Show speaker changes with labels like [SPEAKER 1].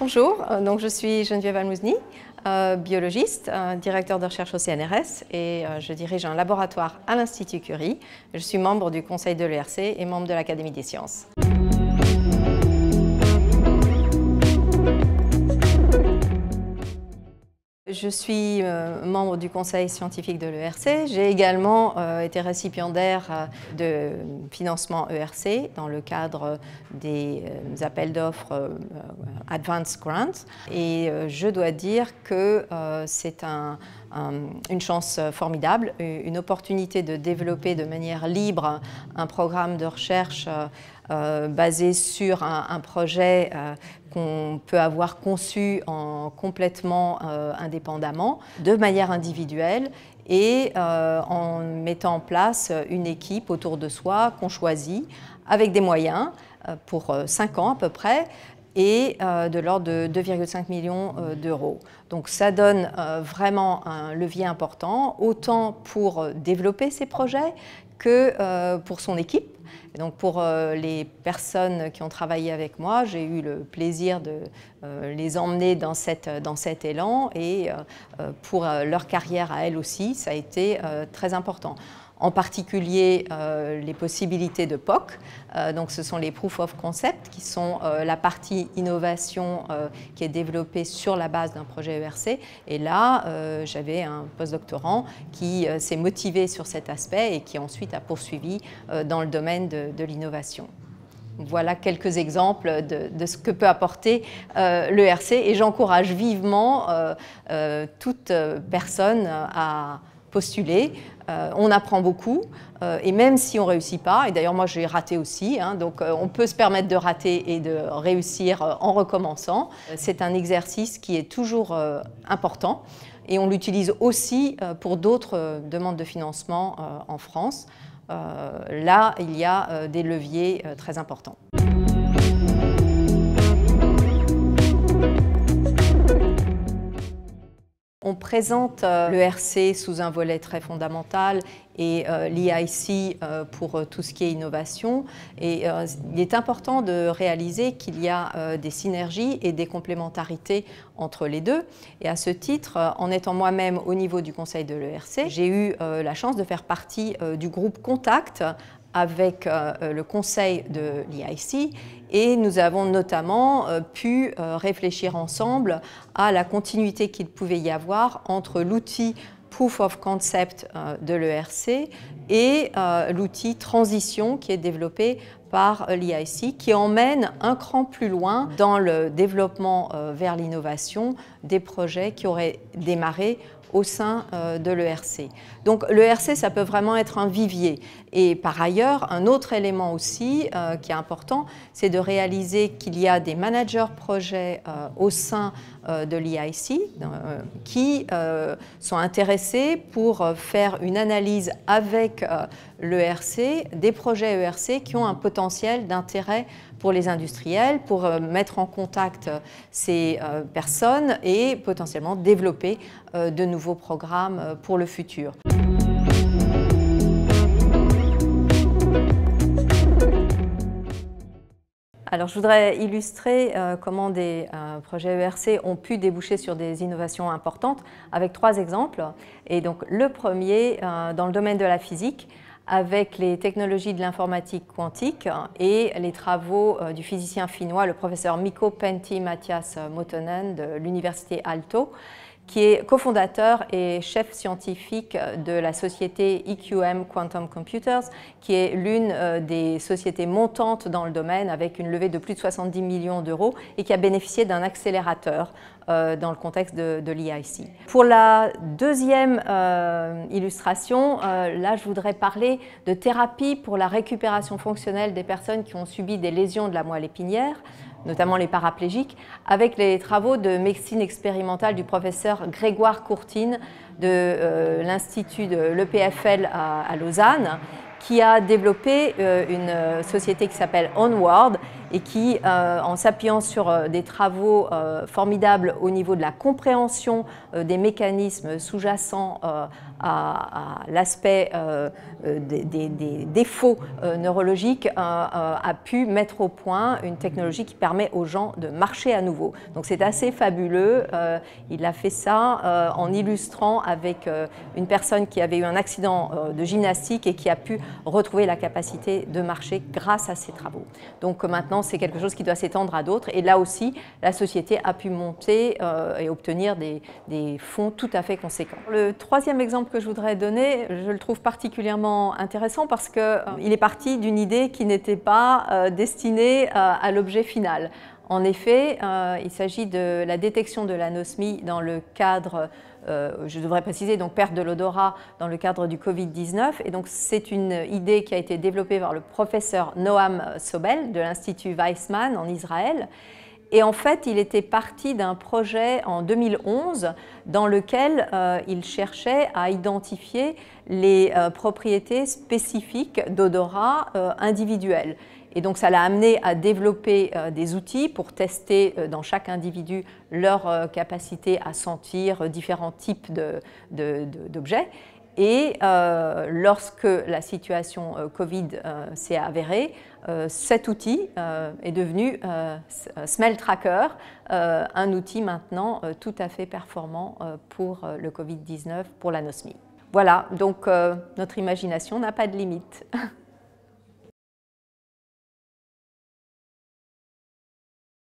[SPEAKER 1] Bonjour, donc je suis Geneviève Almouzny, biologiste, directeur de recherche au CNRS et je dirige un laboratoire à l'Institut Curie. Je suis membre du conseil de l'ERC et membre de l'Académie des sciences. Je suis membre du conseil scientifique de l'ERC. J'ai également été récipiendaire de financement ERC dans le cadre des appels d'offres Advanced Grants. Et je dois dire que c'est une chance formidable, une opportunité de développer de manière libre un programme de recherche basé sur un projet qu'on peut avoir conçu complètement indépendamment, de manière individuelle et en mettant en place une équipe autour de soi qu'on choisit avec des moyens pour 5 ans à peu près et de l'ordre de 2,5 millions d'euros. Donc ça donne vraiment un levier important, autant pour développer ces projets que pour son équipe. Et donc pour les personnes qui ont travaillé avec moi, j'ai eu le plaisir de les emmener dans cet élan et pour leur carrière à elles aussi, ça a été très important. En particulier les possibilités de POC, donc ce sont les Proof of Concept qui sont la partie innovation qui est développée sur la base d'un projet ERC. Et là, j'avais un postdoctorant qui s'est motivé sur cet aspect et qui ensuite a poursuivi dans le domaine de l'innovation. Voilà quelques exemples de ce que peut apporter l'ERC et j'encourage vivement toute personne à postuler. On apprend beaucoup et même si on ne réussit pas, et d'ailleurs moi j'ai raté aussi, donc on peut se permettre de rater et de réussir en recommençant. C'est un exercice qui est toujours important et on l'utilise aussi pour d'autres demandes de financement en France. Là, il y a des leviers très importants. On présente l'ERC sous un volet très fondamental et l'EIC pour tout ce qui est innovation. Et il est important de réaliser qu'il y a des synergies et des complémentarités entre les deux. Et à ce titre, en étant moi-même au niveau du conseil de l'ERC, j'ai eu la chance de faire partie du groupe Contact avec le conseil de l'EIC et nous avons notamment pu réfléchir ensemble à la continuité qu'il pouvait y avoir entre l'outil Proof of Concept de l'ERC et l'outil Transition qui est développé par l'EIC, qui emmène un cran plus loin dans le développement vers l'innovation des projets qui auraient démarré au sein de l'ERC. Donc l'ERC, ça peut vraiment être un vivier. Et par ailleurs, un autre élément aussi qui est important, c'est de réaliser qu'il y a des managers projets au sein de l'EIC qui sont intéressés pour faire une analyse avec l'ERC des projets ERC qui ont un potentiel d'intérêt pour les industriels, pour mettre en contact ces personnes et potentiellement développer de nouveaux programmes pour le futur. Alors, je voudrais illustrer comment des projets ERC ont pu déboucher sur des innovations importantes avec 3 exemples. Et donc, le premier, dans le domaine de la physique, avec les technologies de l'informatique quantique et les travaux du physicien finnois, le professeur Mikko Pentti-Matias Muotonen de l'université Aalto, qui est cofondateur et chef scientifique de la société EQM Quantum Computers, qui est l'une des sociétés montantes dans le domaine avec une levée de plus de 70 millions d'euros et qui a bénéficié d'un accélérateur dans le contexte de l'EIC. Pour la deuxième illustration, là je voudrais parler de thérapie pour la récupération fonctionnelle des personnes qui ont subi des lésions de la moelle épinière, notamment les paraplégiques, avec les travaux de médecine expérimentale du professeur Grégoire Courtine de l'Institut de l'EPFL à Lausanne, qui a développé une société qui s'appelle Onward et qui, en s'appuyant sur des travaux formidables au niveau de la compréhension des mécanismes sous-jacents à l'aspect des défauts neurologiques, a pu mettre au point une technologie qui permet aux gens de marcher à nouveau. Donc c'est assez fabuleux. Il a fait ça en illustrant avec une personne qui avait eu un accident de gymnastique et qui a pu retrouver la capacité de marcher grâce à ses travaux. Donc maintenant, c'est quelque chose qui doit s'étendre à d'autres. Et là aussi, la société a pu monter et obtenir des fonds tout à fait conséquents. Le troisième exemple que je voudrais donner, je le trouve particulièrement intéressant parce qu'il est parti d'une idée qui n'était pas destinée à l'objet final. En effet, il s'agit de la détection de l'anosmie dans le cadre, je devrais préciser, donc perte de l'odorat dans le cadre du Covid-19. Et donc c'est une idée qui a été développée par le professeur Noam Sobel de l'Institut Weizmann en Israël. Et en fait, il était parti d'un projet en 2011 dans lequel il cherchait à identifier les propriétés spécifiques d'odorat individuel. Et donc ça l'a amené à développer des outils pour tester dans chaque individu leur capacité à sentir différents types d'objets. Et lorsque la situation Covid s'est avérée, cet outil est devenu Smell Tracker, un outil maintenant tout à fait performant pour le Covid-19, pour l'anosmie. Voilà, donc notre imagination n'a pas de limite.